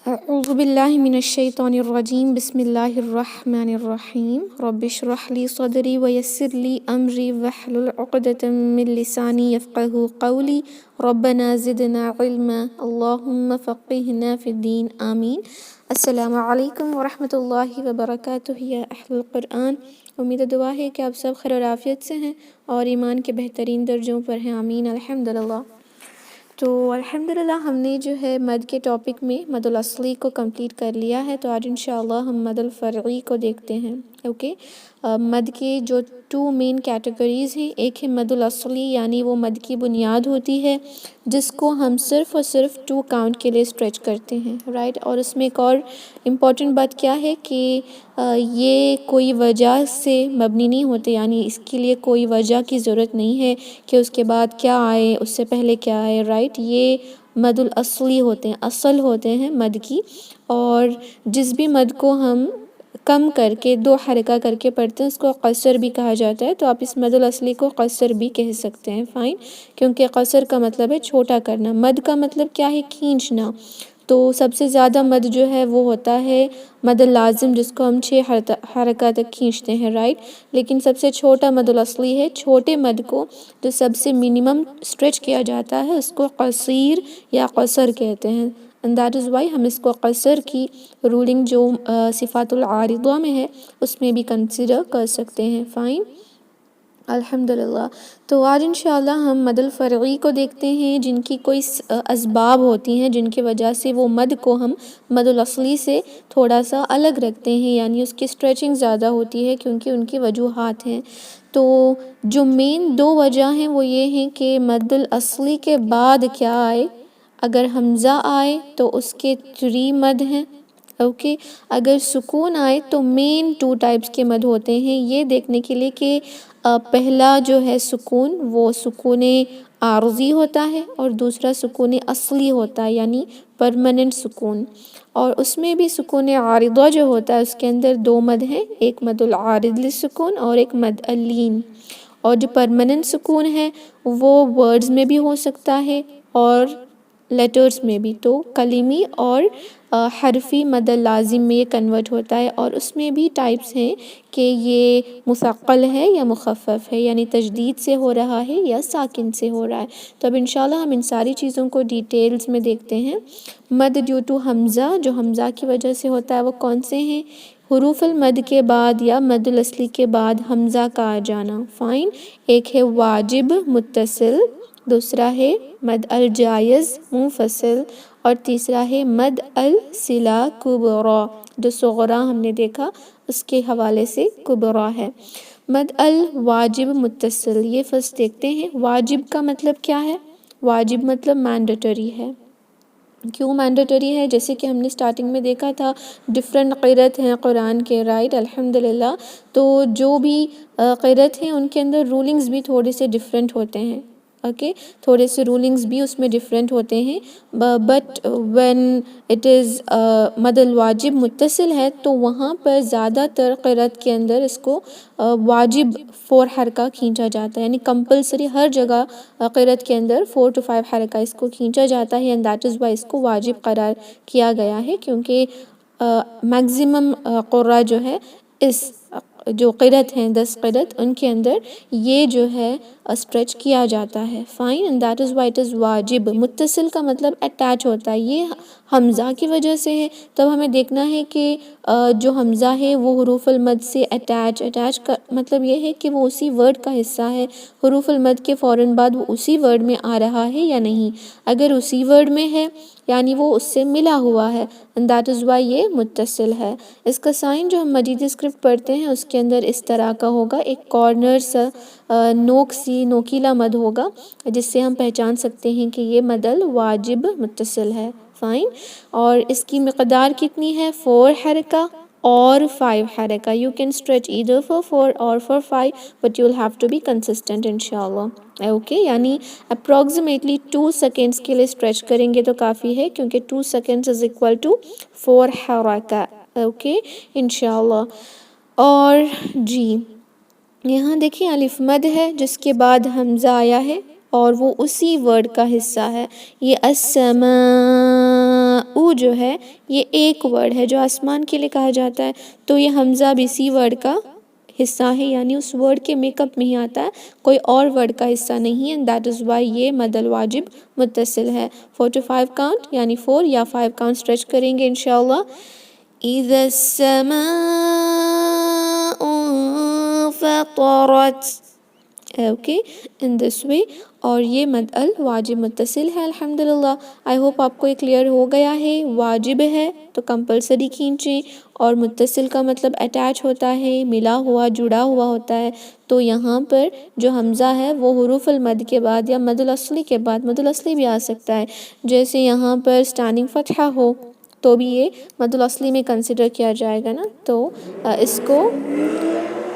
أعوذ بالله من الشيطان الرجيم بسم الله الرحمن الرحيم رب اشرح لي صدري ويسر لي أمري واحلل عقدة من لساني يفقهوا قولي ربنا زدنا علما اللهم فقهنا في الدين آمین۔ السلام علیکم ورحمۃ اللہ وبرکاتہ یا اہل القرآن۔ امید و دعا ہے کہ آپ سب خیر و عافیت سے ہیں اور ایمان کے بہترین درجوں پر ہیں، آمین الحمدللہ۔ تو الحمدللہ ہم نے جو ہے مد کے ٹاپک میں مد الاصلی کو کمپلیٹ کر لیا ہے، تو آج انشاءاللہ ہم مد الفرعی کو دیکھتے ہیں۔ اوکے، مد کے جو 2 مین کیٹیگریز ہیں، ایک ہے مد الاصلی یعنی وہ مد کی بنیاد ہوتی ہے جس کو ہم صرف اور صرف 2 کاؤنٹ کے لیے اسٹریچ کرتے ہیں، رائٹ۔ اور اس میں ایک اور امپورٹنٹ بات کیا ہے کہ یہ کوئی وجہ سے مبنی نہیں ہوتے، یعنی اس کے لیے کوئی وجہ کی ضرورت نہیں ہے کہ اس کے بعد کیا آئے، اس سے پہلے کیا آئے، رائٹ۔ یہ مد الاصلی ہوتے ہیں، اصل ہوتے ہیں مد کی، اور جس بھی مد کو ہم کم کر کے 2 حرکہ کر کے پڑھتے ہیں اس کو قصر بھی کہا جاتا ہے، تو آپ اس مد الاصلی کو قصر بھی کہہ سکتے ہیں، فائن، کیونکہ قصر کا مطلب ہے چھوٹا کرنا۔ مد کا مطلب کیا ہے؟ کھینچنا۔ تو سب سے زیادہ مد جو ہے وہ ہوتا ہے مد لازم، جس کو ہم 6 حرکہ تک کھینچتے ہیں، رائٹ۔ لیکن سب سے چھوٹا مد الاصلی ہے، چھوٹے مد کو جو سب سے منیمم اسٹریچ کیا جاتا ہے اس کو قصیر یا قصر کہتے ہیں، and that is why ہم اس کو قصر کی رولنگ جو صفات العارضہ میں ہے اس میں بھی کنسیڈر کر سکتے ہیں، فائن، الحمدللہ۔ تو آج انشاءاللہ ہم مد الفرعی کو دیکھتے ہیں جن کی کوئی اسباب ہوتی ہیں جن کی وجہ سے وہ مد کو ہم مد الاصلی سے تھوڑا سا الگ رکھتے ہیں، یعنی اس کی اسٹریچنگ زیادہ ہوتی ہے کیونکہ ان کی وجوہات ہیں۔ تو جو مین 2 وجہ ہیں وہ یہ ہیں کہ مد الاصلی کے بعد کیا آئے، اگر حمزہ آئے تو اس کے 3 مد ہیں، اوکے۔ اگر سکون آئے تو مین 2 ٹائپس کے مد ہوتے ہیں، یہ دیکھنے کے لیے کہ پہلا جو ہے سکون وہ سکون عارضی ہوتا ہے اور دوسرا سکون اصلی ہوتا ہے، یعنی پرماننٹ سکون۔ اور اس میں بھی سکون عارضہ جو ہوتا ہے اس کے اندر 2 مد ہیں، ایک مد العارض للسکون اور ایک مد اللین۔ اور جو پرماننٹ سکون ہے وہ ورڈز میں بھی ہو سکتا ہے اور لیٹرز میں بھی، تو کلمی اور حرفی مد لازم میں یہ کنورٹ ہوتا ہے، اور اس میں بھی ٹائپس ہیں کہ یہ مثقل ہے یا مخفف ہے، یعنی تشدید سے ہو رہا ہے یا ساکن سے ہو رہا ہے۔ تو اب انشاءاللہ ہم ان ساری چیزوں کو ڈیٹیلز میں دیکھتے ہیں۔ مد ڈیو ٹو حمزہ، جو حمزہ کی وجہ سے ہوتا ہے وہ کون سے ہیں؟ حروف المد کے بعد یا مد الاصلی کے بعد حمزہ کا آ جانا، فائن۔ ایک ہے واجب متصل، دوسرا ہے مد الجائز منفصل، اور تیسرا ہے مد الصلہ کبریٰ، جو صغریٰ ہم نے دیکھا اس کے حوالے سے کبریٰ ہے۔ مد الواجب متصل، یہ فرسٹ دیکھتے ہیں۔ واجب کا مطلب کیا ہے؟ واجب مطلب مینڈیٹری ہے۔ کیوں مینڈیٹری ہے؟ جیسے کہ ہم نے سٹارٹنگ میں دیکھا تھا ڈفرینٹ قرأت ہیں قرآن کے، رائٹ، الحمدللہ۔ تو جو بھی قرأت ہیں ان کے اندر رولنگز بھی تھوڑے سے ڈفرینٹ ہوتے ہیں، اوکے، تھوڑے سے رولنگز بھی اس میں ڈفرینٹ ہوتے ہیں، بٹ وین اٹ از مد الواجب متصل ہے تو وہاں پر زیادہ تر قرأت کے اندر اس کو واجب 4 حرکہ کھینچا جاتا ہے، یعنی کمپلسری ہر جگہ قرأت کے اندر 4 to 5 حرکہ اس کو کھینچا جاتا ہے، and that is why اس کو واجب قرار کیا گیا ہے، کیونکہ میکزیمم قرآ جو ہے اس جو قرأت ہیں 10 قرأت ان کے اندر یہ جو ہے اسٹریچ کیا جاتا ہے، fine, and that is why it is واجب۔ متصل کا مطلب اٹیچ ہوتا ہے، یہ حمزہ کی وجہ سے ہے، تب ہمیں دیکھنا ہے کہ جو حمزہ ہے وہ حروف المد سے اٹیچ کا مطلب یہ ہے کہ وہ اسی ورڈ کا حصہ ہے، حروف المد کے فوراً بعد وہ اسی ورڈ میں آ رہا ہے یا نہیں، اگر اسی ورڈ میں ہے یعنی وہ اس سے ملا ہوا ہے، and that is why یہ متصل ہے۔ اس کا سائن جو ہم مجید اسکرپٹ پڑھتے ہیں اس کے اندر اس طرح کا ہوگا، ایک کارنر سا نوکیلا مد ہوگا جس سے ہم پہچان سکتے ہیں کہ یہ مد الواجب متصل ہے، فائن۔ اور اس کی مقدار کتنی ہے؟ 4 حرکہ اور 5 حرکہ، you can stretch either for 4 or for 5 but you'll have to be consistent انشاءاللہ، اوکے، یعنی اپروکسیمیٹلی 2 سیکنڈز کے لیے اسٹریچ کریں گے تو کافی ہے، کیونکہ 2 seconds is equal to 4 حرکہ، okay انشاءاللہ۔ اور جی یہاں دیکھیں الف مد ہے جس کے بعد حمزہ آیا ہے اور وہ اسی ورڈ کا حصہ ہے، یہ السماء او جو ہے یہ ایک ورڈ ہے جو آسمان کے لیے کہا جاتا ہے، تو یہ حمزہ بھی اسی ورڈ کا حصہ ہے، یعنی اس ورڈ کے میک اپ میں ہی آتا ہے، کوئی اور ورڈ کا حصہ نہیں ہے. دیٹ از وائی یہ مد الواجب متصل ہے. 4 to 5 کاؤنٹ، یعنی 4 یا 5 کاؤنٹ اسٹریچ کریں گے انشاءاللہ. اذا السماء انفطرت. اوکے ان دس وے. اور یہ مد الواجب متصل ہے الحمدللہ. آئی ہوپ آپ کو یہ کلیئر ہو گیا ہے. واجب ہے تو کمپلسری کھینچیں، اور متصل کا مطلب اٹیچ ہوتا ہے، ملا ہوا، جڑا ہوا ہوتا ہے. تو یہاں پر جو حمزہ ہے وہ حروف المد کے بعد یا مد الاصلی کے بعد، مد الاصلی بھی آ سکتا ہے، جیسے یہاں پر اسٹینڈنگ فتحہ ہو تو بھی یہ مد الاصلی میں کنسیڈر کیا جائے گا نا. تو اس کو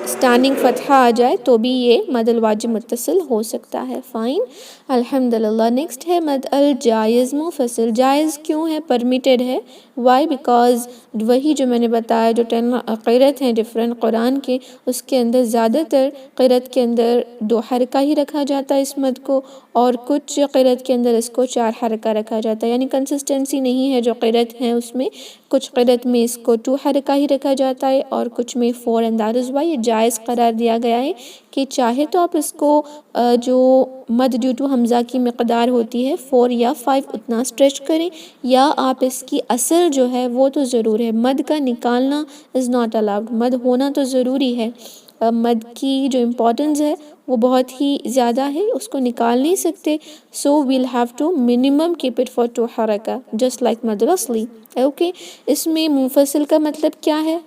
اسٹینڈنگ فتحہ آ جائے تو بھی یہ مد الواجب متصل ہو سکتا ہے. فائن الحمدللہ. نیکسٹ ہے مد الجائز منفصل. جائز کیوں ہے؟ پرمیٹڈ ہے. وائی؟ بیکاز وہی جو میں نے بتایا، جو 10 قرأت ہیں ڈفرینٹ قرآن کے، اس کے اندر زیادہ تر قرأت کے اندر 2 حرکہ ہی رکھا جاتا ہے اس مد کو، اور کچھ قرأت کے اندر اس کو 4 حرکہ رکھا جاتا ہے. یعنی کنسسٹنسی نہیں ہے جو قرأت ہیں اس میں. کچھ قرأت میں اس کو 2 حرکہ ہی رکھا جاتا ہے اور کچھ میں 4. اینڈ دیٹ از وائی یہ جائز قرار دیا گیا ہے کہ چاہے تو آپ اس کو جو مد ڈیو ٹو حمزہ کی مقدار ہوتی ہے 4 یا 5 اتنا اسٹریچ کریں، یا آپ اس کی اثر جو ہے وہ تو ضرور ہے. مد کا نکالنا از ناٹ الاؤڈ. مد ہونا تو ضروری ہے. مد کی جو امپورٹنس ہے وہ بہت ہی زیادہ ہے، اس کو نکال نہیں سکتے. So we'll have to minimum keep it for 2 حرکہ جسٹ لائک مد الاصلی. اوکے. اس میں منفصل کا مطلب کیا ہے؟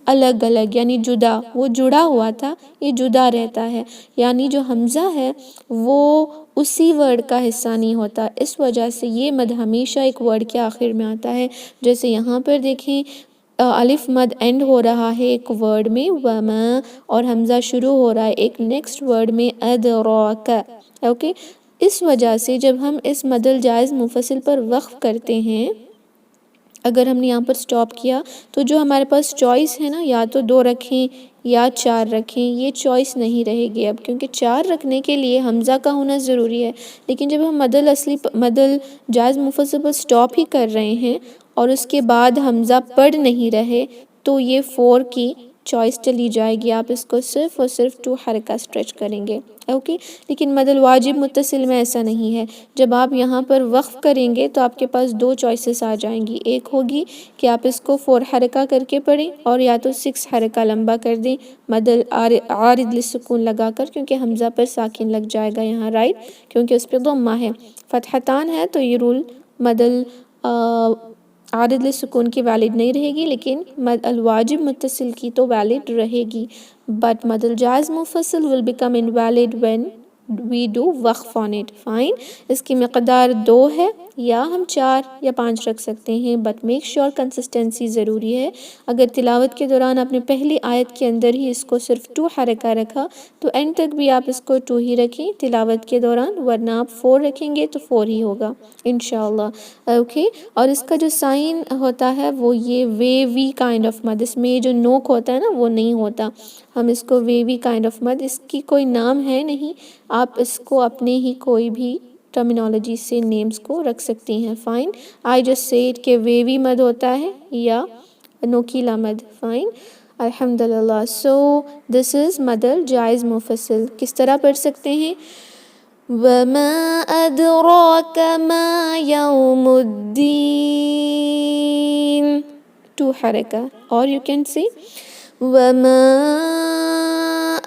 الگ الگ، یعنی جدا. وہ جڑا ہوا تھا، یہ جدا رہتا ہے. یعنی جو حمزہ ہے وہ اسی ورڈ کا حصہ نہیں ہوتا. اس وجہ سے یہ مد ہمیشہ ایک ورڈ کے آخر میں آتا ہے. جیسے یہاں پر دیکھیں الف مد اینڈ ہو رہا ہے ایک ورڈ میں وما، اور حمزہ شروع ہو رہا ہے ایک نیکسٹ ورڈ میں ادراک. اوکے. اس وجہ سے جب ہم اس مد الجائز منفصل پر وقف کرتے ہیں، اگر ہم نے یہاں پر سٹاپ کیا تو جو ہمارے پاس چوائس ہے نا، یا تو 2 رکھیں یا 4 رکھیں، یہ چوائس نہیں رہے گی اب، کیونکہ 4 رکھنے کے لیے حمزہ کا ہونا ضروری ہے. لیکن جب ہم مد الجائز منفصل پر سٹاپ ہی کر رہے ہیں اور اس کے بعد حمزہ پڑھ نہیں رہے، تو یہ 4 کی چوائس چلی جائے گی. آپ اس کو صرف اور صرف 2 حرکہ اسٹریچ کریں گے. اوکے. لیکن مد الواجب متصل میں ایسا نہیں ہے. جب آپ یہاں پر وقف کریں گے تو آپ کے پاس 2 چوائسز آ جائیں گی. ایک ہوگی کہ آپ اس کو 4 حرکہ کر کے پڑھیں، اور یا تو 6 حرکہ لمبا کر دیں مد عارض للسکون لگا کر، کیونکہ حمزہ پر ساکن لگ جائے گا یہاں، رائٹ، کیونکہ اس پہ ضمہ ہے. فتحتان ہے تو یہ رول مد عارض للسکون کی ویلڈ نہیں رہے گی، لیکن مد الواجب متصل کی تو ویلڈ رہے گی. بٹ مد الجائز منفصل will become invalid when we do وقف on it. فائن. اس کی مقدار 2 ہے، یا ہم 4 یا 5 رکھ سکتے ہیں، بٹ میک شیور کنسسٹنسی ضروری ہے. اگر تلاوت کے دوران آپ نے پہلی آیت کے اندر ہی اس کو صرف 2 حرکہ رکھا تو اینڈ تک بھی آپ اس کو 2 ہی رکھیں تلاوت کے دوران، ورنہ آپ 4 رکھیں گے تو 4 ہی ہوگا انشاءاللہ. اوکے. اور اس کا جو سائن ہوتا ہے وہ یہ ویوی کائنڈ آف مد. اس میں جو نوک ہوتا ہے نا وہ نہیں ہوتا. ہم اس کو ویوی کائنڈ آف مد، اس کی کوئی نام ہے نہیں، آپ اس کو اپنے ہی کوئی بھی ٹرمینالوجی سے نیمز کو رکھ سکتی ہیں. فائن. آئی جسٹ سیڈ کہ ویوی مد ہوتا ہے یا نوکیلا مد. فائن الحمدللہ. سو دس از مد الجائز منفصل. کس طرح پڑھ سکتے ہیں؟ وَمَا أَدْرَاكَ مَا يَوْمُ الدِّينِ 2 حرکہ. اور you can say وَمَا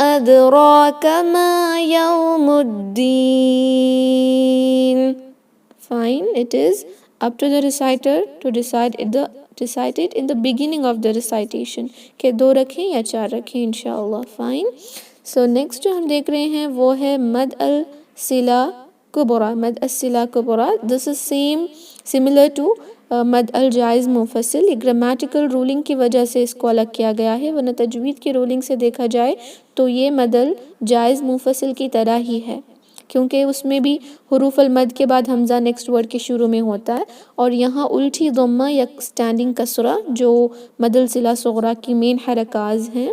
أَدْرَاكَ مَا يَوْمُ الدِّينِ. Fine. It is up to the reciter to decide it in the beginning of the recitation کہ 2 رکھیں یا 4 رکھیں انشاءاللہ. فائن. سو نیکسٹ جو ہم دیکھ رہے ہیں وہ ہے مد الصلہ کبرا. مد الصلہ کبرا. This is similar to مد الجائز منفصل. یہ گرامیٹیکل رولنگ کی وجہ سے اس کو الگ کیا گیا ہے، ورنہ تجوید کی رولنگ سے دیکھا جائے تو یہ مد الجائز منفصل کی طرح ہی ہے، کیونکہ اس میں بھی حروف المد کے بعد حمزہ نیکسٹ ورڈ کے شروع میں ہوتا ہے، اور یہاں الٹی ضمہ یا اسٹینڈنگ کسرہ جو مد الصلہ صغریٰ کی مین حرکات ہیں،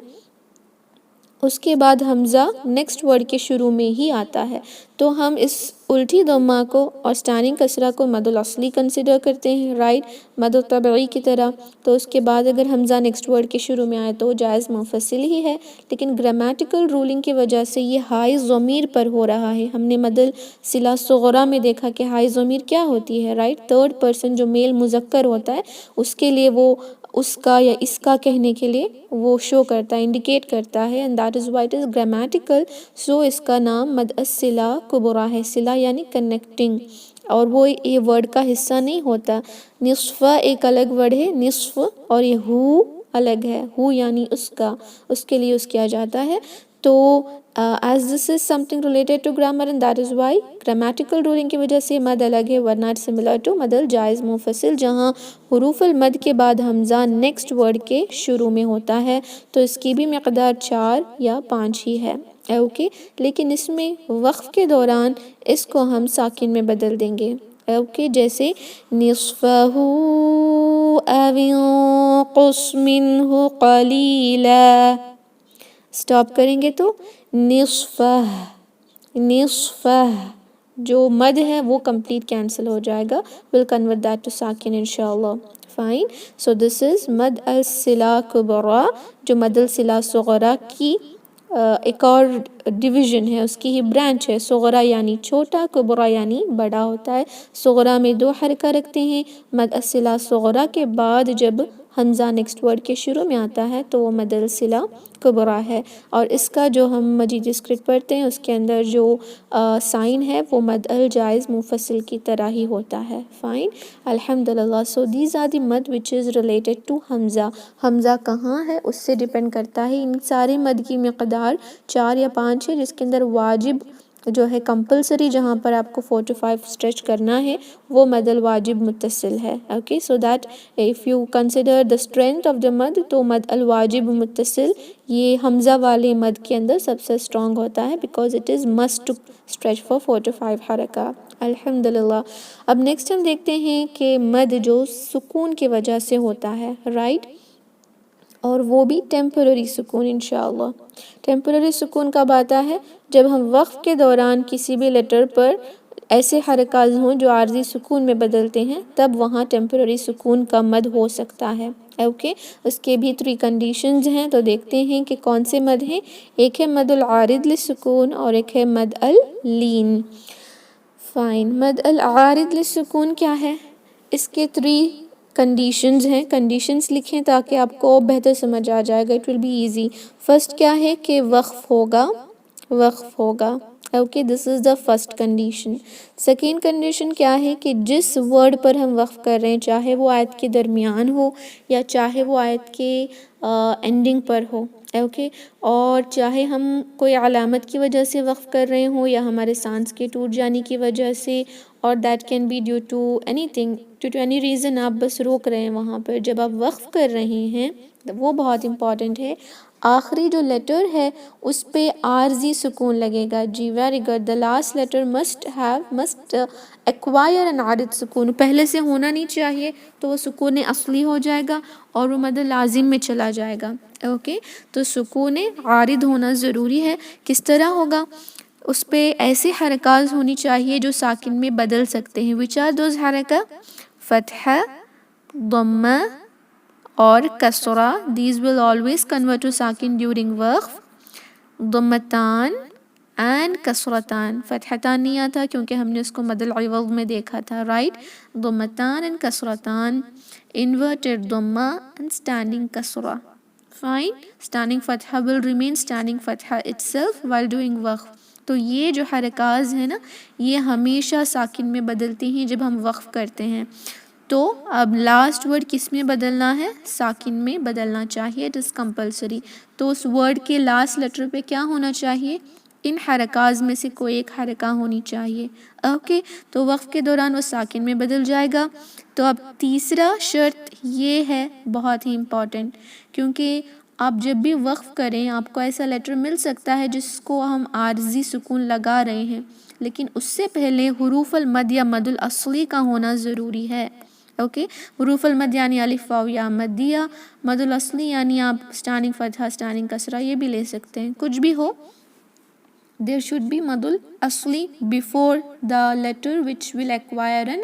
اس کے بعد حمزہ نیکسٹ ورڈ کے شروع میں ہی آتا ہے. تو ہم اس الٹی ضمہ کو اور اسٹینڈنگ کسرہ کو مد الاصلی کنسیڈر کرتے ہیں، رائٹ، مد طبعی کی طرح. تو اس کے بعد اگر حمزہ نیکسٹ ورڈ کے شروع میں آئے تو جائز منفصل ہی ہے، لیکن گرامیٹیکل رولنگ کی وجہ سے یہ ہائی ضمیر پر ہو رہا ہے. ہم نے مد الصلہ صغریٰ میں دیکھا کہ ہائی ضمیر کیا ہوتی ہے، رائٹ، تھرڈ پرسن جو میل مذکر ہوتا ہے اس کے لیے وہ اس کا یا اس کا کہنے کے لیے وہ شو کرتا ہے، انڈیکیٹ کرتا ہے، and that is why it is grammatical. so اس کا نام مد الصلہ کبریٰ ہے. صلہ یعنی کنیکٹنگ، اور وہ یہ ورڈ کا حصہ نہیں ہوتا. نصف ایک الگ ورڈ ہے، نصف، اور یہ ہو الگ ہے، ہو یعنی اس کا، اس کے لیے یوز کیا جاتا ہے. تو as this is something related to grammar and that is why grammatical ruling کی وجہ سے مد الگ ہے، ورنہ similar to مد الجائز منفصل جہاں حروف المد کے بعد حمزہ نیکسٹ ورڈ کے شروع میں ہوتا ہے. تو اس کی بھی مقدار 4 یا 5 ہی ہے، اوکے. لیکن اس میں وقف کے دوران اس کو ہم ساکن میں بدل دیں گے، اوکے. جیسے نصفہ او انقص منہ قلیلا، سٹاپ کریں گے تو نصفہ، نصفہ جو مد ہے وہ کمپلیٹ کینسل ہو جائے گا. we'll convert that to ساکن انشاءاللہ. فائن. سو دس از مد الصلہ کبریٰ جو مد الصلہ صغریٰ کی ایک اور ڈویژن ہے، اس کی ہی برانچ ہے. صغریٰ یعنی چھوٹا، کبریٰ یعنی بڑا ہوتا ہے. صغریٰ میں 2 حرکہ رکھتے ہیں. مد الصلہ صغریٰ کے بعد جب حمزہ نیکسٹ ورڈ کے شروع میں آتا ہے تو وہ مد الصلہ کبریٰ ہے. اور اس کا جو ہم مجید اسکرپٹ پڑھتے ہیں اس کے اندر جو سائن ہے وہ مد الجائز منفصل کی طرح ہی ہوتا ہے. فائن، الحمدللہ. سو دیز آر دی مد وچ از ریلیٹڈ ٹو حمزہ. حمزہ کہاں ہے اس سے ڈیپینڈ کرتا ہے. ان سارے مد کی مقدار 4 یا 5 ہے، جس کے اندر واجب جو ہے کمپلسری جہاں پر آپ کو 4 to 5 اسٹریچ کرنا ہے وہ مد الواجب متصل ہے، okay. So that if you consider the strength of the مد تو مد الواجب متصل یہ حمزہ والے مد کے اندر سب سے اسٹرانگ ہوتا ہے because it is must to stretch for 4 to 5 حرکہ. الحمدللہ. اب نیکسٹ ہم دیکھتے ہیں کہ مد جو سکون کی وجہ سے ہوتا ہے، رائٹ، اور وہ بھی ٹیمپرری سکون انشاءاللہ. ٹیمپرری سکون کب آتا ہے؟ جب ہم وقف کے دوران کسی بھی لیٹر پر ایسے حرکات ہوں جو عارضی سکون میں بدلتے ہیں، تب وہاں ٹیمپرری سکون کا مد ہو سکتا ہے، اوکے. اس کے بھی 3 کنڈیشنز ہیں، تو دیکھتے ہیں کہ کون سے مد ہیں. ایک ہے مد العارض للسکون اور ایک ہے مد اللین. فائن. مد العارض للسکون کیا ہے؟ اس کے 3 کنڈیشنز ہیں. کنڈیشنز لکھیں تاکہ آپ کو بہتر سمجھ آ جائے گا. It will be easy. First کیا ہے کہ وقف ہوگا، وقف ہوگا، okay. This is the first condition. Second condition کیا ہے کہ جس ورڈ پر ہم وقف کر رہے ہیں، چاہے وہ آیت کے درمیان ہو یا چاہے وہ آیت کے اینڈنگ پر ہو، اوکے، اور چاہے ہم کوئی علامت کی وجہ سے وقف کر رہے ہوں یا ہمارے سانس کے ٹوٹ جانے کی وجہ سے، اور that can be due to anything, due to any reason آپ بس روک رہے ہیں وہاں پر. جب آپ وقف کر رہے ہیں وہ بہت امپورٹنٹ ہے. آخری جو لیٹر ہے اس پہ عارضی سکون لگے گا. جی very good. The last letter must acquire an عارض سکون. پہلے سے ہونا نہیں چاہیے تو وہ سکون اصلی ہو جائے گا اور وہ مد لازم میں چلا جائے گا، اوکے. تو سکون عارض ہونا ضروری ہے. کس طرح ہوگا؟ اس پہ ایسے حرکات ہونی چاہیے جو ساکن میں بدل سکتے ہیں. which are those حرکہ؟ فتحہ، ضمہ اور کسرہ. these will always convert to ساکن during وقف. ضمتان and کسرتان. فتحتان نہیں آتا کیونکہ ہم نے اس کو مد العوض میں دیکھا تھا، رائٹ. ضمتان and کسرتان. inverted ضمہ and standing کسرہ. fine. standing فتحہ will remain standing فتحہ itself while doing وقف. تو یہ جو حرکات ہیں نا یہ ہمیشہ ساکن میں بدلتی ہیں جب ہم وقف کرتے ہیں. تو اب لاسٹ ورڈ کس میں بدلنا ہے؟ ساکن میں بدلنا چاہیے. It is compulsory. تو اس ورڈ کے لاسٹ لیٹر پہ کیا ہونا چاہیے؟ ان حرکات میں سے کوئی ایک حرکہ ہونی چاہیے، اوکے. تو وقف کے دوران وہ ساکن میں بدل جائے گا. تو اب تیسرا شرط یہ ہے بہت ہی امپورٹنٹ، کیونکہ آپ جب بھی وقف کریں آپ کو ایسا لیٹر مل سکتا ہے جس کو ہم عارضی سکون لگا رہے ہیں، لیکن اس سے پہلے حروف المد یا مد الاصلی کا ہونا ضروری ہے، اوکے. حروف المد یعنی الف واو یا مدیہ. مد الاصلی یعنی آپ اسٹینڈنگ فتحہ، اسٹینڈنگ کسرہ یہ بھی لے سکتے ہیں، کچھ بھی ہو. there should be madul asli before the letter which will acquire an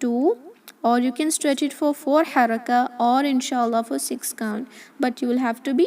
2 or you can stretch it for 4 haraka or inshallah for 6 count, but you will have to be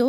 2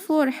4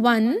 1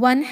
1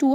2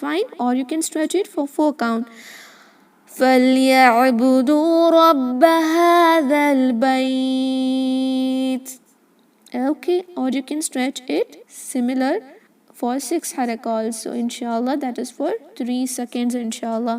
fine, or you can stretch it for 4 count. فَلْيَعْبُدُوا رَبَّ هَذَا الْبَيْتِ. Okay, or you can stretch it similar for 6 haraka also inshallah, that is for 3 seconds inshallah.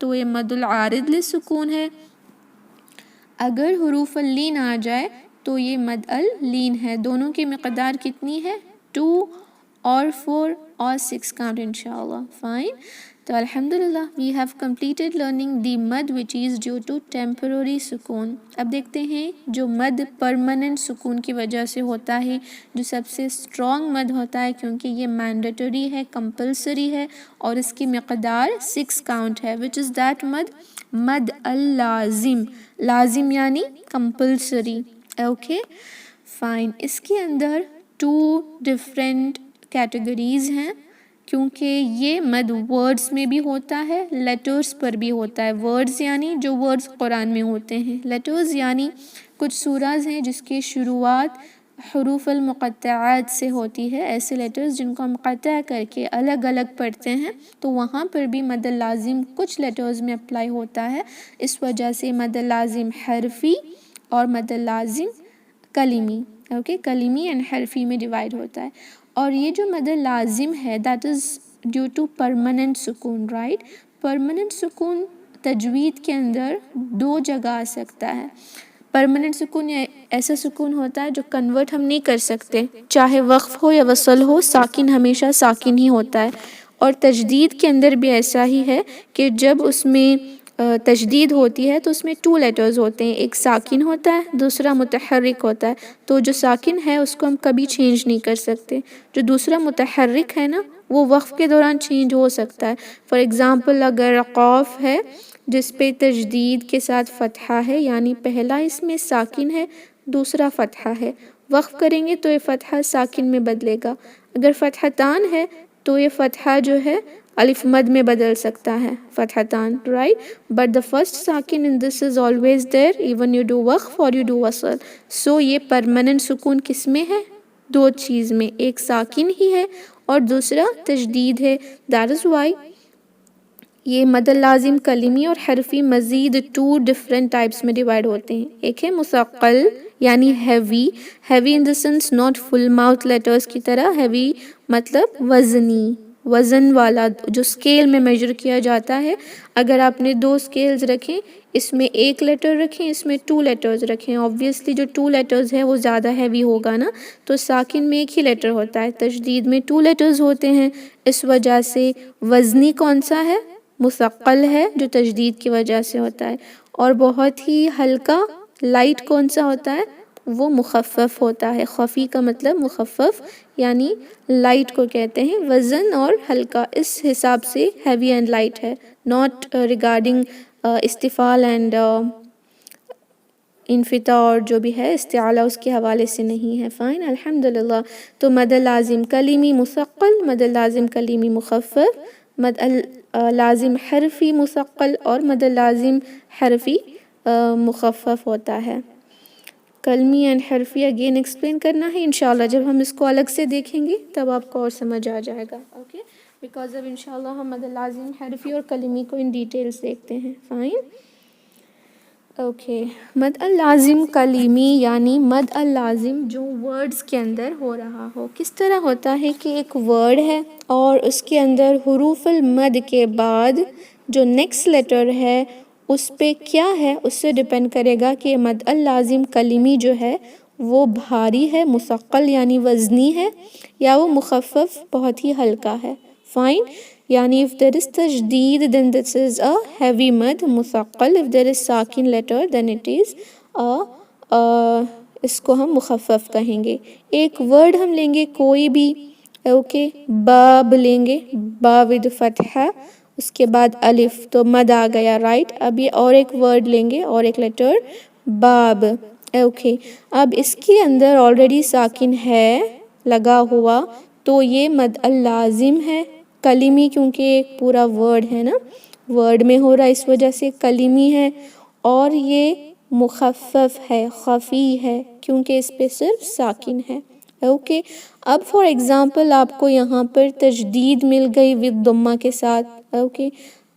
تو یہ مد العارض للسکون ہے. اگر حروف اللین آ جائے تو یہ مد اللین ہے. دونوں کی مقدار کتنی ہے؟ 2 اور 4 اور 6 کاؤنٹ انشاءاللہ. فائن. تو الحمدللہ we have completed learning the mud which is due to temporary سکون. اب دیکھتے ہیں جو مد پرماننٹ سکون کی وجہ سے ہوتا ہے، جو سب سے اسٹرانگ مد ہوتا ہے کیونکہ یہ مینڈیٹری ہے، کمپلسری ہے اور اس کی مقدار 6 کاؤنٹ ہے. which is that مد اللازم. لازم یعنی کمپلسری. Okay fine. اس کے اندر 2 ڈفرینٹ کیٹیگریز ہیں کیونکہ یہ مد ورڈز میں بھی ہوتا ہے، لیٹرز پر بھی ہوتا ہے. ورڈز یعنی جو ورڈز قرآن میں ہوتے ہیں، لیٹرز یعنی کچھ سوراز ہیں جس کی شروعات حروف المقطعات سے ہوتی ہے، ایسے لیٹرز جن کو ہم قطع کر کے الگ الگ پڑھتے ہیں، تو وہاں پر بھی مد لازم کچھ لیٹرز میں اپلائی ہوتا ہے. اس وجہ سے مد لازم حرفی اور مد لازم کلمی، اوکے، کلمی اینڈ حرفی میں ڈیوائڈ ہوتا ہے. اور یہ جو مد لازم ہے that is due to permanent سکون، رائٹ. پرماننٹ سکون تجوید کے اندر 2 جگہ آ سکتا ہے. پرماننٹ سکون ایسا سکون ہوتا ہے جو کنورٹ ہم نہیں کر سکتے، چاہے وقف ہو یا وصل ہو، ساکن ہمیشہ ساکن ہی ہوتا ہے. اور تجدید کے اندر بھی ایسا ہی ہے کہ جب اس میں تجدید ہوتی ہے تو اس میں 2 لیٹرز ہوتے ہیں، ایک ساکن ہوتا ہے، دوسرا متحرک ہوتا ہے. تو جو ساکن ہے اس کو ہم کبھی چینج نہیں کر سکتے، جو دوسرا متحرک ہے نا وہ وقف کے دوران چینج ہو سکتا ہے. فار ایگزامپل اگر قاف ہے جس پہ تجدید کے ساتھ فتحہ ہے، یعنی پہلا اس میں ساکن ہے، دوسرا فتحہ ہے، وقف کریں گے تو یہ فتحہ ساکن میں بدلے گا. اگر فتحتان ہے تو یہ فتحہ جو ہے الف مد میں بدل سکتا ہے، فتحتان، رائٹ. بٹ دا فرسٹ ساکن in this is always there even you do وقف اور یو ڈو وصل. سو یہ پرماننٹ سکون کس میں ہے؟ 2 چیز میں، ایک ساکن ہی ہے اور دوسرا تجدید ہے. دیٹ از وائی یہ مد لازم کلمی اور حرفی مزید 2 ڈفرینٹ ٹائپس میں ڈیوائڈ ہوتے ہیں. ایک ہے مثقل یعنی heavy, heavy in the sense not full mouth letters کی طرح، ہیوی مطلب وزنی، وزن والا، جو اسکیل میں میجر کیا جاتا ہے. اگر آپ نے 2 اسکیلز رکھیں، اس میں 1 لیٹر رکھیں، اس میں 2 لیٹرز رکھیں، آبویسلی جو 2 لیٹرز ہے وہ زیادہ ہیوی ہوگا نا. تو ساکن میں 1 ہی لیٹر ہوتا ہے، تجدید میں 2 لیٹرز ہوتے ہیں. اس وجہ سے وزنی کون سا ہے؟ مثقل ہے، جو تجدید کی وجہ سے ہوتا ہے. اور بہت ہی ہلکا لائٹ کون سا ہوتا ہے؟ وہ مخفف ہوتا ہے. خفی کا مطلب مخفف یعنی لائٹ کو کہتے ہیں. وزن اور ہلکا اس حساب سے ہیوی اینڈ لائٹ ہے، ناٹ ریگارڈنگ استفال اینڈ انفتاح اور جو بھی ہے استعلا اس کے حوالے سے نہیں ہے. فائن الحمدللہ. تو مد لازم کلیمی مثقل، مد لازم کلیمی مخفف، مد لازم حرفی مثقل اور مد لازم حرفی مخفف ہوتا ہے. کلمی اینڈ حرفی اگین ایکسپلین کرنا ہے انشاءاللہ. جب ہم اس کو الگ سے دیکھیں گے تب آپ کو اور سمجھ آ جائے گا. اوکے بیکاز اب انشاءاللہ ہم مد لازم حرفی اور کلمی کو ان ڈیٹیلز دیکھتے ہیں. فائن. اوکے مد اللازم کلیمی یعنی مد اللازم جو ورڈز کے اندر ہو رہا ہو. کس طرح ہوتا ہے کہ ایک ورڈ ہے اور اس کے اندر حروف المد کے بعد جو نیکسٹ لیٹر ہے اس پہ کیا ہے، اس سے ڈپینڈ کرے گا کہ مد اللازم کلیمی جو ہے وہ بھاری ہے، مثقل یعنی وزنی ہے، یا وہ مخفف بہت ہی ہلکا ہے. فائن. یعنی if there is تجدید then this is a heavy mud. مثقل if there is ساکن letter then it is اس کو ہم مخفف کہیں گے. ایک ورڈ ہم لیں گے کوئی بھی، اوکے، باب لیں گے، با ود فتحہ، اس کے بعد الف، تو مد آ گیا، رائٹ. اب یہ اور ایک ورڈ لیں گے اور ایک لیٹر باب، اوکے. اب اس کے اندر آلریڈی ساکن ہے لگا ہوا تو یہ مد اللازم ہے. کلیمی کیونکہ ایک پورا ورڈ ہے نا، ورڈ میں ہو رہا ہے اس وجہ سے کلیمی ہے. اور یہ مخفف ہے، خفی ہے کیونکہ اس پہ صرف ساکن ہے. اوکے. اب فار ایگزامپل آپ کو یہاں پر تجدید مل گئی ود ضمہ کے ساتھ، اوکے.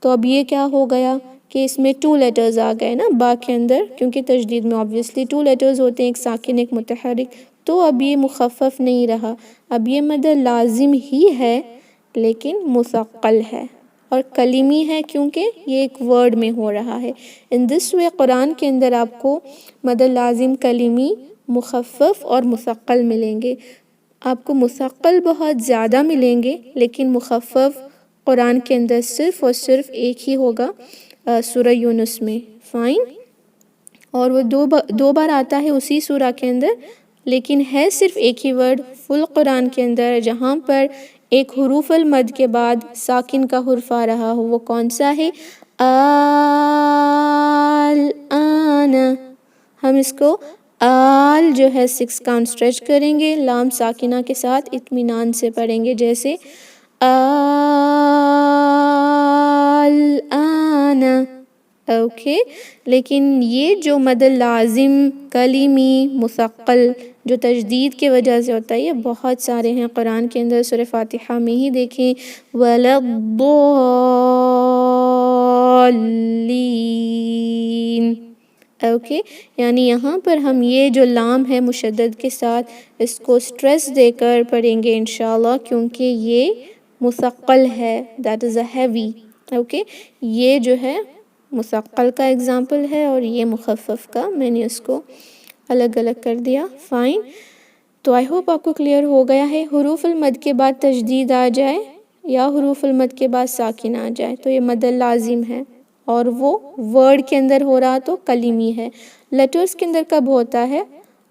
تو اب یہ کیا ہو گیا کہ اس میں 2 لیٹرز آ گئے نا با کے اندر، کیونکہ تجدید میں آبویسلی 2 لیٹرز ہوتے ہیں، ایک ساکن ایک متحرک. تو اب یہ مخفف نہیں رہا، اب یہ مد لازم ہی ہے لیکن مثقل ہے. اور کلیمی ہے کیونکہ یہ ایک ورڈ میں ہو رہا ہے. ان دس وے قرآن کے اندر آپ کو مد لازم کلیمی مخفف اور مثقل ملیں گے. آپ کو مثقل بہت زیادہ ملیں گے لیکن مخفف قرآن کے اندر صرف اور صرف ایک ہی ہوگا سورہ یونس میں. فائن. اور وہ دو بار آتا ہے اسی سورہ کے اندر لیکن ہے صرف ایک ہی ورڈ فل قرآن کے اندر جہاں پر ایک حروف المد کے بعد ساکن کا حرف آ رہا ہو. وہ کون سا ہے؟ الآن. ہم اس کو آل جو ہے 6 کاؤنٹ اسٹریچ کریں گے، لام ساکنہ کے ساتھ اطمینان سے پڑھیں گے، جیسے الآن. اوکے. لیکن یہ جو مد لازم کلیمی مثقل جو تجدید کی وجہ سے ہوتا ہے یہ بہت سارے ہیں قرآن کے اندر. سورہ فاتحہ میں ہی دیکھیں وَلَضَّالِّينَ. اوکے. یعنی یہاں پر ہم یہ جو لام ہے مشدد کے ساتھ اس کو سٹریس دے کر پڑھیں گے انشاءاللہ کیونکہ یہ مثقل ہے. That is a heavy. Okay. یہ جو ہے مثقل کا اگزامپل ہے اور یہ مخفف کا. میں نے اس کو الگ الگ کر دیا. فائن. تو آئی ہوپ آپ کو کلیئر ہو گیا ہے. حروف المد کے بعد تجدید آ جائے یا حروف المد کے بعد ساکن آ جائے تو یہ مد لازم ہے اور وہ ورڈ کے اندر ہو رہا تو کلیمی ہے. لیٹرز کے اندر کب ہوتا ہے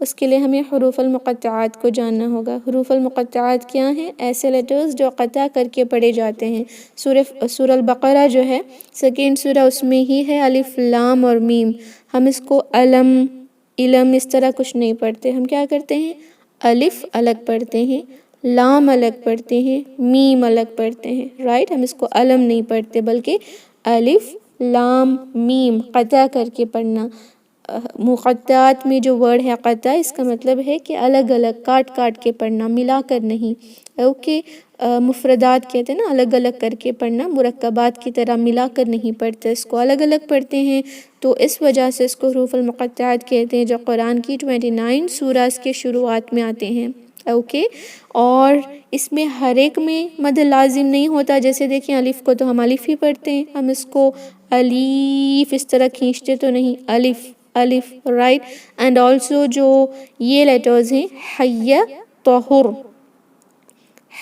اس کے لیے ہمیں حروف المقطعات کو جاننا ہوگا. حروف المقطعات کیا ہیں؟ ایسے لیٹرز جو قطع کر کے پڑھے جاتے ہیں. سورہ البقرہ جو ہے سیکنڈ سورہ اس میں ہی ہے الف لام اور میم. ہم اس کو علم اس طرح کچھ نہیں پڑھتے. ہم کیا کرتے ہیں؟ الف الگ پڑھتے ہیں، لام الگ پڑھتے ہیں، میم الگ پڑھتے ہیں. رائٹ. ہم اس کو علم نہیں پڑھتے بلکہ الف لام میم قطع کر کے پڑھنا. مقطعات میں جو ورڈ ہے قطع اس کا مطلب ہے کہ الگ الگ کاٹ کاٹ کے پڑھنا، ملا کر نہیں. اوکے. مفردات کہتے ہیں نا الگ الگ کر کے پڑھنا، مرکبات کی طرح ملا کر نہیں پڑھتے، اس کو الگ الگ پڑھتے ہیں. تو اس وجہ سے اس کو حروف المقطعات کہتے ہیں جو قرآن کی 29 سوراز کے شروعات میں آتے ہیں. اوکے. اور اس میں ہر ایک میں مد لازم نہیں ہوتا. جیسے دیکھیں الف کو تو ہم الف ہی پڑھتے ہیں، ہم اس کو الیف اس طرح کھینچتے تو نہیں. الف الف. رائٹ. اینڈ آلسو جو یہ لیٹرز ہیں حی طہر،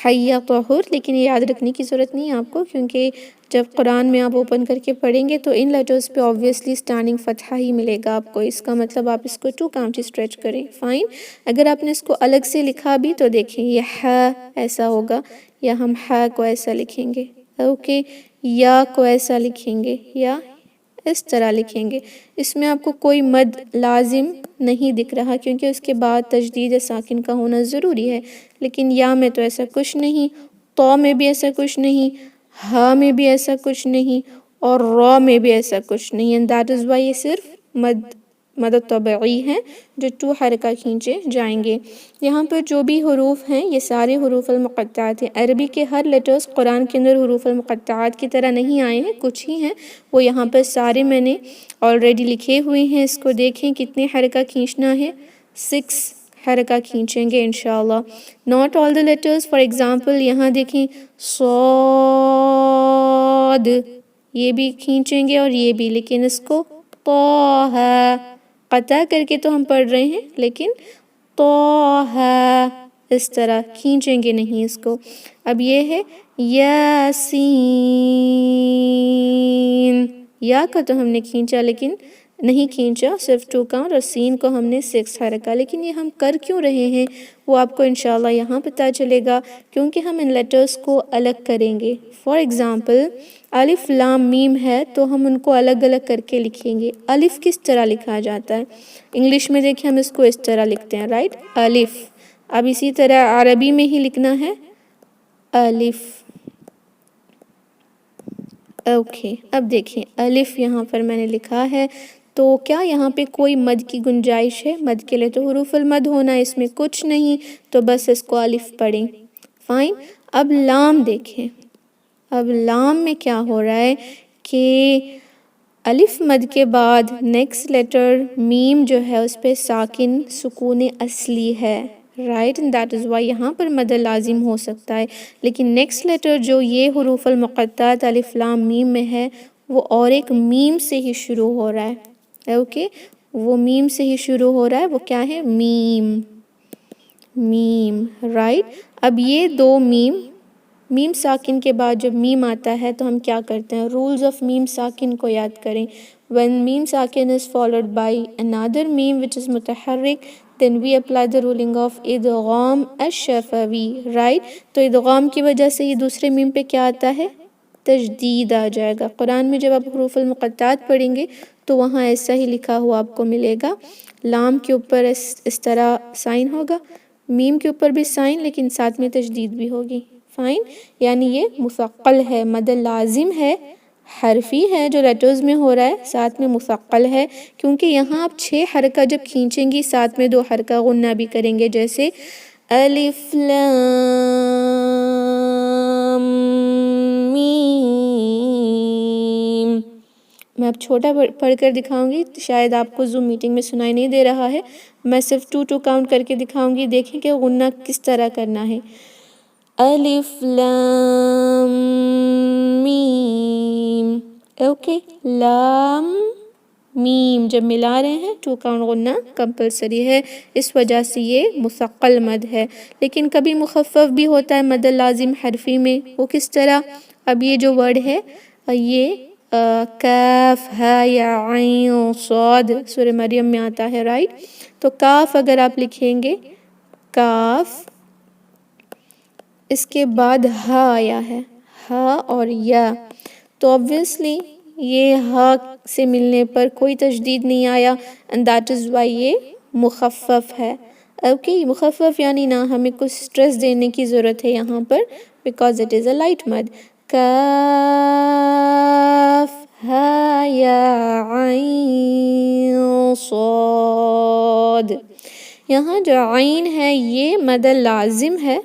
حی طہر، لیکن یہ یاد رکھنے کی ضرورت نہیں ہے آپ کو کیونکہ جب قرآن میں آپ اوپن کر کے پڑھیں گے تو ان لیٹرز پہ آبویسلی اسٹینڈنگ فتحہ ہی ملے گا آپ کو. اس کا مطلب آپ اس کو 2 کاؤنٹ اسٹریچ کریں. فائن. اگر آپ نے اس کو الگ سے لکھا بھی تو دیکھیں یہ ایسا ہوگا یا ہم کو ایسا لکھیں گے. اوکے. یا کو ایسا لکھیں گے یا اس طرح لکھیں گے. اس میں آپ کو کوئی مد لازم نہیں دکھ رہا کیونکہ اس کے بعد تجدید ساکن کا ہونا ضروری ہے. لیکن یا میں تو ایسا کچھ نہیں، تو میں بھی ایسا کچھ نہیں، ہاں میں بھی ایسا کچھ نہیں اور را میں بھی ایسا کچھ نہیں. and that is why یہ صرف مد طبعی ہیں جو 2 حرکہ کھینچے جائیں گے. یہاں پر جو بھی حروف ہیں یہ سارے حروف المقطعات ہیں. عربی کے ہر لیٹرز قرآن کے اندر حروف المقطعات کی طرح نہیں آئے ہیں، کچھ ہی ہیں. وہ یہاں پر سارے میں نے آلریڈی لکھے ہوئے ہیں. اس کو دیکھیں کتنے حرکہ کھینچنا ہے. 6 حرکہ کھینچیں گے انشاءاللہ. not all the letters. for example یہاں دیکھیں صاد، یہ بھی کھینچیں گے اور یہ بھی، لیکن اس کو طہ قطع کر کے تو ہم پڑھ رہے ہیں لیکن طہ اس طرح کھینچیں گے نہیں اس کو. اب یہ ہے یاسین. یا کا تو ہم نے کھینچا لیکن نہیں کھینچا، صرف 2 کاؤنٹ، اور سین کو ہم نے 6 حرکہ. لیکن یہ ہم کر کیوں رہے ہیں وہ آپ کو انشاءاللہ یہاں پتہ چلے گا کیونکہ ہم ان لیٹرز کو الگ کریں گے. فار ایگزامپل الف لام میم ہے تو ہم ان کو الگ الگ کر کے لکھیں گے. الف کس طرح لکھا جاتا ہے؟ انگلش میں دیکھیں ہم اس کو اس طرح لکھتے ہیں. رائٹ. الف. اب اسی طرح عربی میں ہی لکھنا ہے الف. اوکے. اب دیکھیں الف یہاں پر میں نے لکھا ہے تو کیا یہاں پہ کوئی مد کی گنجائش ہے؟ مد کے لیے تو حروف المد ہونا ہے، اس میں کچھ نہیں، تو بس اس کو الف پڑھیں. فائن. اب لام دیکھیں. اب لام میں کیا ہو رہا ہے کہ الف مد کے بعد نیکسٹ لیٹر میم جو ہے اس پہ ساکن سکون اصلی ہے. Right, and that is why یہاں پر مد لازم ہو سکتا ہے. لیکن نیکسٹ لیٹر جو یہ حروف المقطعات الف لام میم میں ہے وہ اور ایک میم سے ہی شروع ہو رہا ہے. اوکے، وہ میم سے ہی شروع ہو رہا ہے. وہ کیا ہے؟ میم. میم، رائٹ. اب یہ دو میم ساکن کے بعد جب میم آتا ہے تو ہم کیا کرتے ہیں؟ رولز آف میم ساکن کو یاد کریں. when meme sakin is followed by another meme which is متحرک then we apply the ruling of ادغام الشفوی. right، تو ادغام کی وجہ سے یہ دوسرے میم پہ کیا آتا ہے؟ تشدید آ جائے گا. قرآن میں جب آپ حروف المقطعات پڑھیں گے تو وہاں ایسا ہی لکھا ہوا آپ کو ملے گا. لام کے اوپر اس طرح سائن ہوگا، میم کے اوپر بھی سائن، لیکن ساتھ میں تشدید بھی ہوگی. فائن، یعنی یہ مثقل ہے، مد لازم ہے، حرفی ہے جو لیٹرز میں ہو رہا ہے، ساتھ میں مثقل ہے کیونکہ یہاں آپ 6 حرکہ جب کھینچیں گی ساتھ میں 2 حرکہ غنہ بھی کریں گے، جیسے الف لام میم. میں اب چھوٹا پڑھ کر دکھاؤں گی، شاید آپ کو زوم میٹنگ میں سنائی نہیں دے رہا ہے. میں صرف 2 کاؤنٹ کر کے دکھاؤں گی، دیکھیں کہ غنہ کس طرح کرنا ہے. الف لام میم. اوکے، لام میم جب ملا رہے ہیں 2 کاؤنٹ غنہ کمپلسری ہے، اس وجہ سے یہ مثقل مد ہے. لیکن کبھی مخفف بھی ہوتا ہے مد لازم حرفی میں. وہ کس طرح؟ اب یہ جو ورڈ ہے یہ کاف ہا یا عین صاد سورہ مریم میں آتا ہے، رائٹ. تو کاف اگر آپ لکھیں گے، کاف، اس کے بعد ہا آیا ہے، ہا اور یا، تو obviously یہ ہا سے ملنے پر کوئی تشدید نہیں آیا and that is why یہ مخفف ہے. اوکے، مخفف یعنی نہ ہمیں کچھ سٹریس دینے کی ضرورت ہے یہاں پر because it is a light مد. کاف ہا یا عین صاد. یہاں جو عین ہے یہ مد لازم ہے.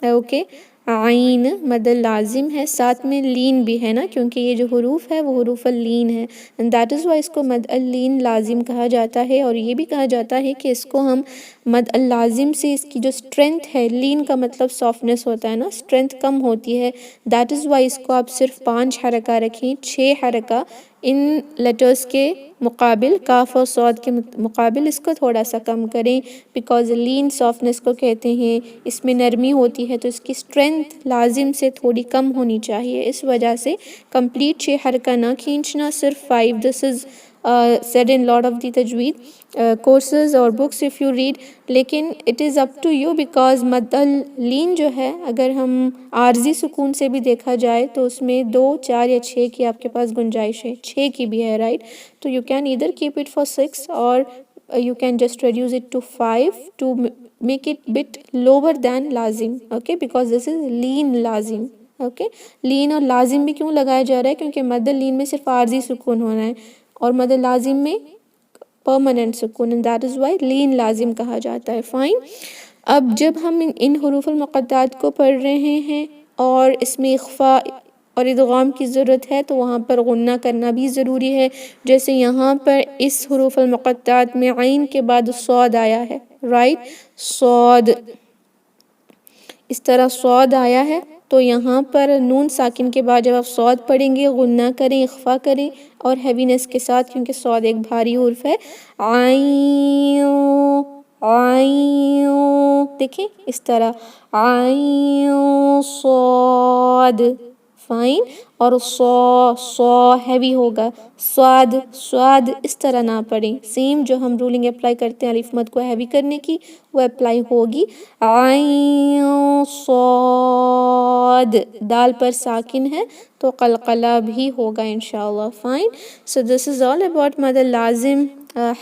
اوکے، عین مد لازم ہے، ساتھ میں لین بھی ہے نا، کیونکہ یہ جو حروف ہے وہ حروف اللین ہے and that is why اس کو مد اللین لازم کہا جاتا ہے. اور یہ بھی کہا جاتا ہے کہ اس کو ہم مد اللازم سے اس کی جو سٹرینتھ ہے، لین کا مطلب سافٹنس ہوتا ہے نا، سٹرینتھ کم ہوتی ہے، that is why اس کو آپ صرف 5 حرکہ رکھیں، 6 حرکہ ان لیٹرز کے مقابل، کاف اور صاد کے مقابل اس کو تھوڑا سا کم کریں بیکاز لین سافٹنس کو کہتے ہیں. اس میں نرمی ہوتی ہے تو اس کی سٹرینتھ لازم سے تھوڑی کم ہونی چاہیے، اس وجہ سے کمپلیٹ 6 حرکہ نہ کھینچنا، صرف 5. دس از said in lot of the تجوید courses اور books if you read. لیکن it is up to you because مد اللین جو ہے اگر ہم عارضی سکون سے بھی دیکھا جائے تو اس میں 2، 4 یا 6 کی آپ کے پاس گنجائش ہے، 6 کی بھی ہے، رائٹ. تو you can either keep it for 6 or you can just reduce it to 5 to make it bit lower than لازم. okay, because this is لین لازم. اوکے، لین اور لازم بھی کیوں لگایا جا رہا ہے؟ کیونکہ مد لین میں صرف عارضی سکون ہونا ہے اور مد لازم میں پرماننٹ سکون، and that is why لین لازم کہا جاتا ہے. فائن. اب جب ہم ان حروف المقطعات کو پڑھ رہے ہیں اور اس میں اخفاء اور ادغام کی ضرورت ہے تو وہاں پر غنہ کرنا بھی ضروری ہے. جیسے یہاں پر اس حروف المقطعات میں عین کے بعد صاد آیا ہے، رائٹ. صاد، اس طرح صاد آیا ہے تو یہاں پر نون ساکن کے بعد جب آپ صاد پڑھیں گے غنہ کریں، اخفاء کریں اور ہیوینس کے ساتھ، کیونکہ صاد ایک بھاری حرف ہے. عین، عین، دیکھیں اس طرح عین صاد. فائن. اور صا ہیوی ہوگا، صاد، صاد اس طرح نہ پڑھیں. سیم جو ہم رولنگ اپلائی کرتے ہیں الف مد کو ہیوی کرنے کی وہ اپلائی ہوگی. عین صاد، دال پر ساکن ہے تو قلقلہ بھی ہوگا انشاءاللہ. Fine. So this is all about مد لازم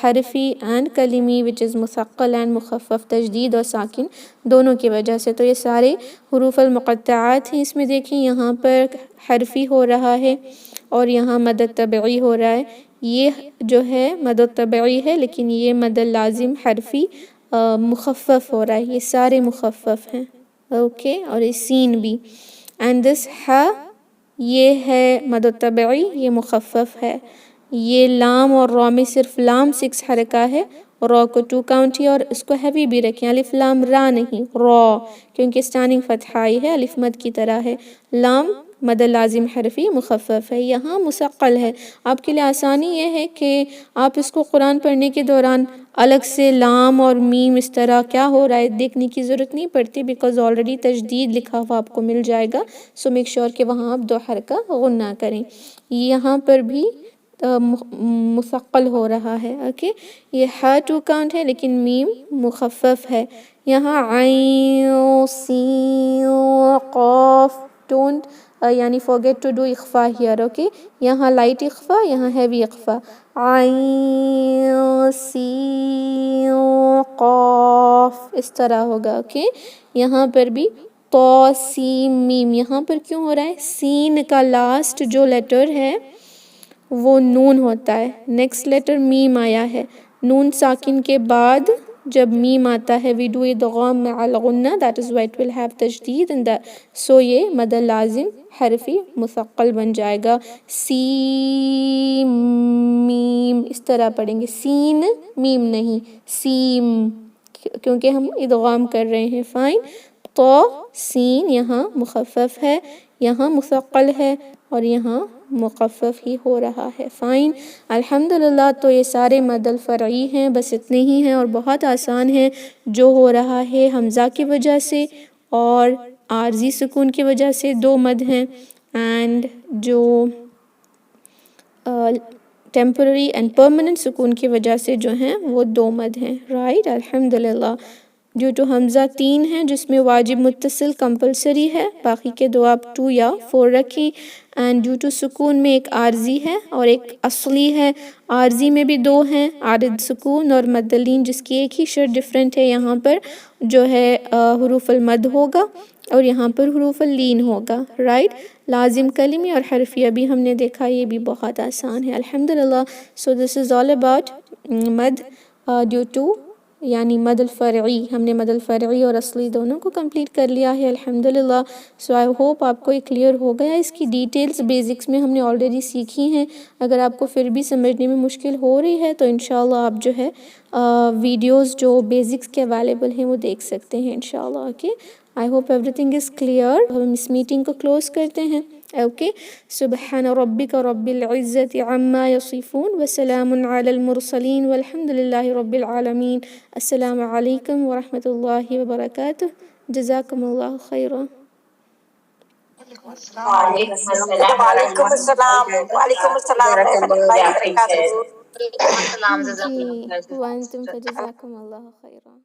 حرفی اینڈ کلمی which is مثقل اینڈ مخفف، تشدید اور ساکن دونوں کی وجہ سے. تو یہ سارے حروف المقطعات ہیں. اس میں دیکھیں یہاں پر حرفی ہو رہا ہے اور یہاں مد طبعی ہو رہا ہے. یہ جو ہے مد طبعی ہے لیکن یہ مد لازم حرفی مخفف ہو رہا ہے. یہ سارے مخفف ہیں. اوکے، اور یہ سین بھی. اینڈ دس ہا یہ ہے مد طبعی، یہ مخفف ہے. یہ لام اور را میں صرف لام 6 حرکہ ہے را کو 2 کاؤنٹ ہے اور اس کو ہیوی بھی رکھیں، الف لام را نہیں، را، کیونکہ اسٹینڈنگ فتحائی ہے، الف مد کی طرح ہے، لام مد لازم حرفی مخفف ہے، یہاں مثقل ہے۔ آپ کے لیے آسانی یہ ہے کہ آپ اس کو قرآن پڑھنے کے دوران الگ سے لام اور میم اس طرح کیا ہو رہا ہے دیکھنے کی ضرورت نہیں پڑتی، بیکاز آلریڈی تجدید لکھا ہوا آپ کو مل جائے گا، سو میک شور کہ وہاں آپ 2 حرکہ غنہ کریں۔ یہاں پر بھی مثقل ہو رہا ہے، اوکے، یہ ہا 2 کاؤنٹ ہے لیکن میم مخفف ہے۔ یہاں عین سین قاف، ڈونٹ یعنی forget to do اخفا here، okay, یہاں لائٹ اخفا، یہاں ہیوی اخفا، عین سین قاف اس طرح ہوگا، اوکے۔ یہاں پر بھی طا سین میم، یہاں پر کیوں ہو رہا ہے؟ سین کا لاسٹ جو لیٹر ہے وہ نون ہوتا ہے، نیکسٹ لیٹر میم آیا ہے، نون ساکن کے بعد جب میم آتا ہے we do ادغام مع الغنہ، that is why it will have تجدید and that so یہ مد لازم حرفی مثقل بن جائے گا، سیم میم اس طرح پڑھیں گے، سین میم نہیں، سیم، کیونکہ ہم ادغام کر رہے ہیں، فائن۔ طا سین یہاں مخفف ہے، یہاں مثقل ہے اور یہاں مخفف ہی ہو رہا ہے، فائن۔ الحمدللہ، تو یہ سارے مد الفرعی ہیں، بس اتنے ہی ہیں اور بہت آسان ہیں۔ جو ہو رہا ہے حمزہ کی وجہ سے اور عارضی سکون کی وجہ سے 2 مد ہیں، اینڈ جو ٹیمپرری اینڈ پرماننٹ سکون کی وجہ سے جو ہیں وہ 2 مد ہیں، رائٹ، الحمدللہ۔ ڈیو ٹو حمزہ 3 ہیں جس میں واجب متصل کمپلسری ہے، باقی کے 2 آپ 2 یا 4 رکھیں، اینڈ ڈیو ٹو سکون میں ایک عارضی ہے اور ایک اصلی ہے، عارضی میں بھی 2 ہیں، عارض سکون اور مد لین، جس کی ایک ہی شرط ڈیفرنٹ ہے، یہاں پر جو ہے حروف المد ہوگا اور یہاں پر حروف اللین ہوگا، رائٹ۔ لازم کلمی اور حرفیہ بھی ہم نے دیکھا، یہ بھی بہت آسان ہے، الحمدللہ۔ سو دس از آل اباؤٹ مد ڈیو ٹو یعنی مد الفرعی، ہم نے مد الفرعی اور اصلی دونوں کو کمپلیٹ کر لیا ہے، الحمدللہ۔ سو آئی ہوپ آپ کو یہ کلیئر ہو گیا، اس کی ڈیٹیلز بیزکس میں ہم نے آلریڈی سیکھی ہیں، اگر آپ کو پھر بھی سمجھنے میں مشکل ہو رہی ہے تو انشاءاللہ آپ جو ہے ویڈیوز جو بیزکس کے اویلیبل ہیں وہ دیکھ سکتے ہیں انشاءاللہ، okay. I hope every thing is clear, ہم اس میٹنگ کو کلوز کرتے ہیں، اوکے۔ سبحان ربک رب العزت عما یصفون وسلام علی المرسلین والحمد للہ رب العالمین۔ السلام علیکم ورحمۃ اللہ وبرکاتہ، جزاکم اللہ خیرا۔ وعلیکم السلام وعلیکم السلام جی وانتم فجزاکم اللہ خیرا۔